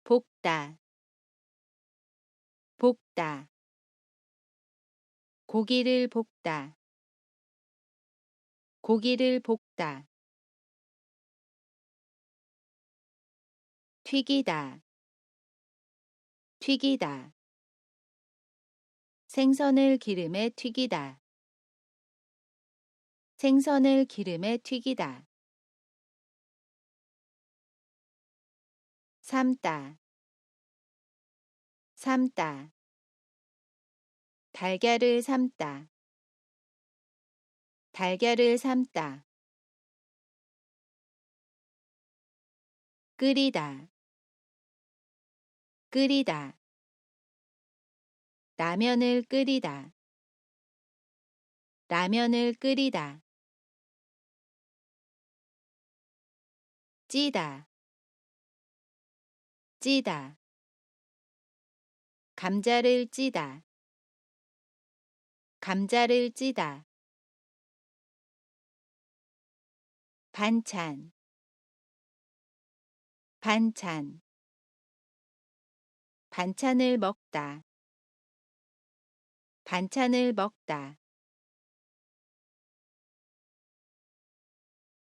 볶다, 볶다. 고기를 볶다, 고기를 볶다. 튀기다, 튀기다. 생선을 기름에 튀기다, 생선을 기름에 튀기다. 삶다, 삶다. 달걀을 삶다, 달걀을 삶다. 끓이다, 끓이다. 라면을 끓이다, 라면을 끓이다. 찌다, 찌다. 감자를 찌다, 감자를 찌다. 반찬, 반찬. 반찬을 먹다, 반찬을 먹다.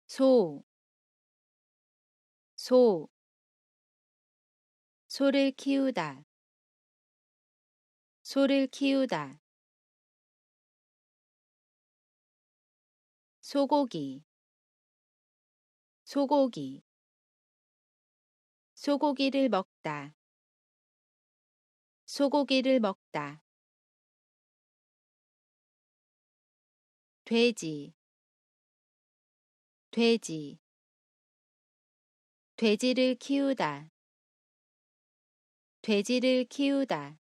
소, 소. 소를 키우다, 소를 키우다. 소고기, 소고기. 소고기를 먹다, 소고기를 먹다. 돼지, 돼지. 돼지를 키우다, 돼지를 키우다.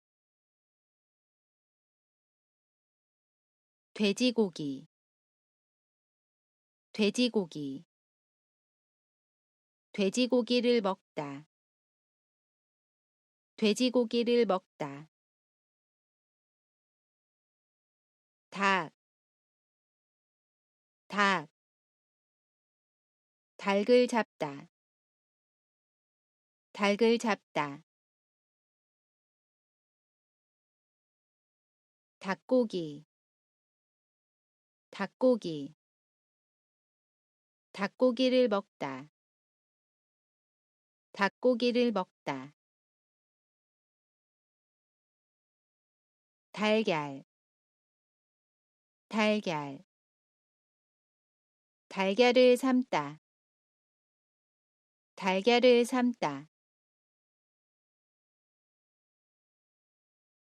돼지고기, 돼지고기. 돼지고기를 먹다, 돼지고기를 먹다. 닭, 닭. 닭을 잡다, 닭을 잡다. 닭고기, 닭고기. 닭고기를 먹다, 닭고기를 먹다. 달걀, 달걀. 달걀을 삶다, 달걀을 삶다.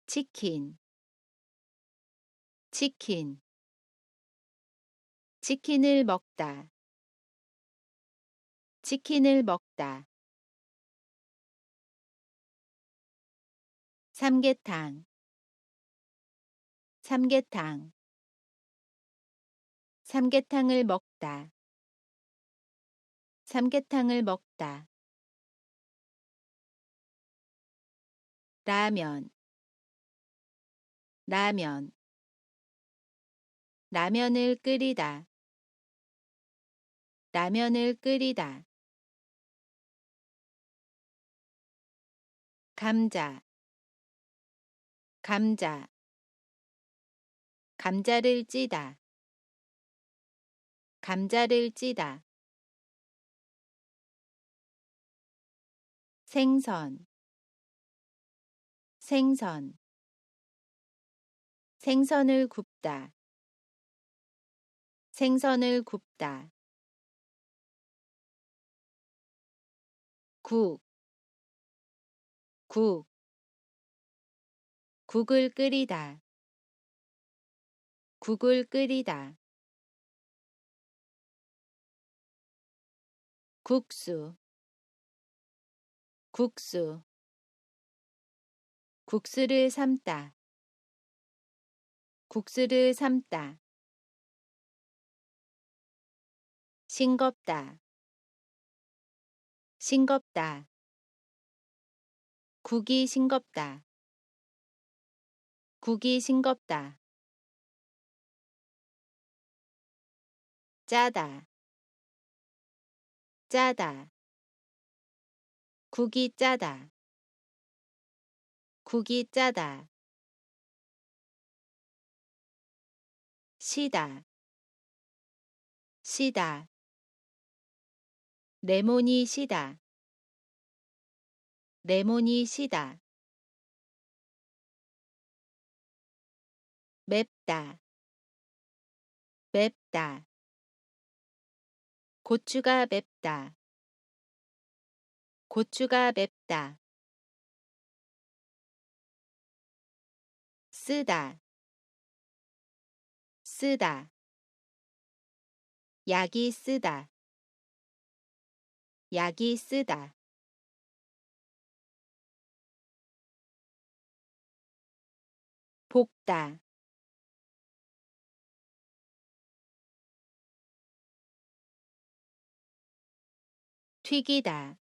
치킨, 치킨. 치킨을 먹다, 치킨을 먹다. 삼계탕, 삼계탕. 삼계탕을 먹다, 삼계탕을 먹다. 라면, 라면. 라면을 끓이다, 라면을 끓이다. 감자, 감자. 감자를 찌다, 감자를 찌다. 생선, 생선. 생선을 굽다, 생선을 굽다. 국, 국. 국을 끓이다, 국을 끓이다. 국수, 국수. 국수를 삶다, 국수를 삶다. 싱겁다, 싱겁다. 국이 싱겁다, 국이 싱겁다. 짜다, 짜다. 국이 짜다, 국이 짜다. 시다. 시다. 레몬이 시다. 레몬이 시다. 맵다. 맵다. 고추가 맵다. 고추가 맵다. 쓰다. 쓰다. 약이 쓰다. 약이 쓰다. 볶다. 튀기다.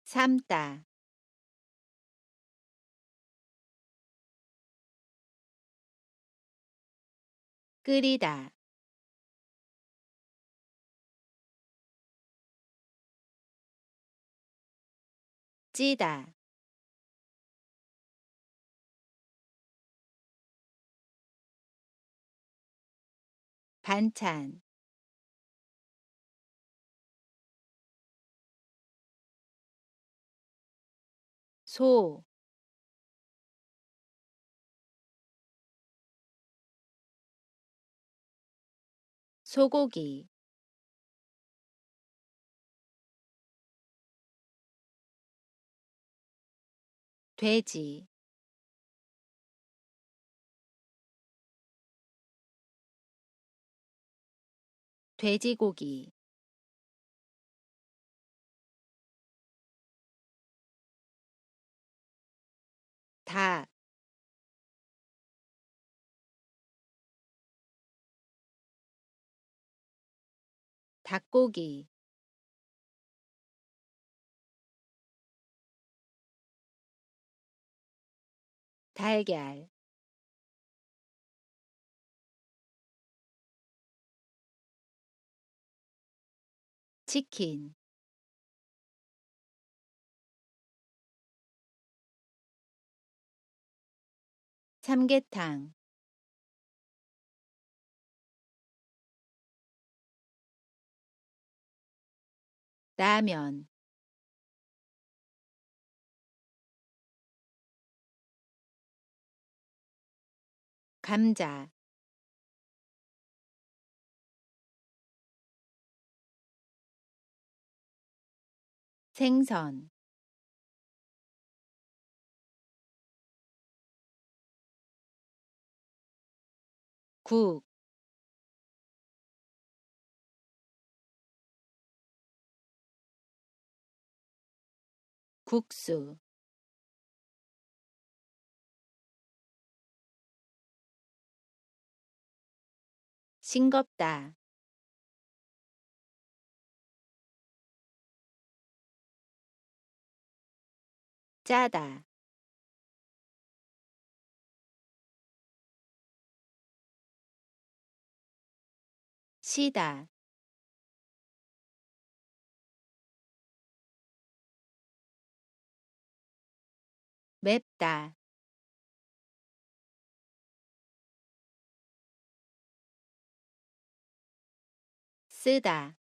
삶다. 끓이다. 찌다. 반찬. 소. 소고기. 돼지. 돼지고기. 닭. 닭고기. 달걀. 치킨. 삼계탕. 라면. 감자. 생선. 국. 국수. 싱겁다. 짜다. 시다. 맵다. 쓰다.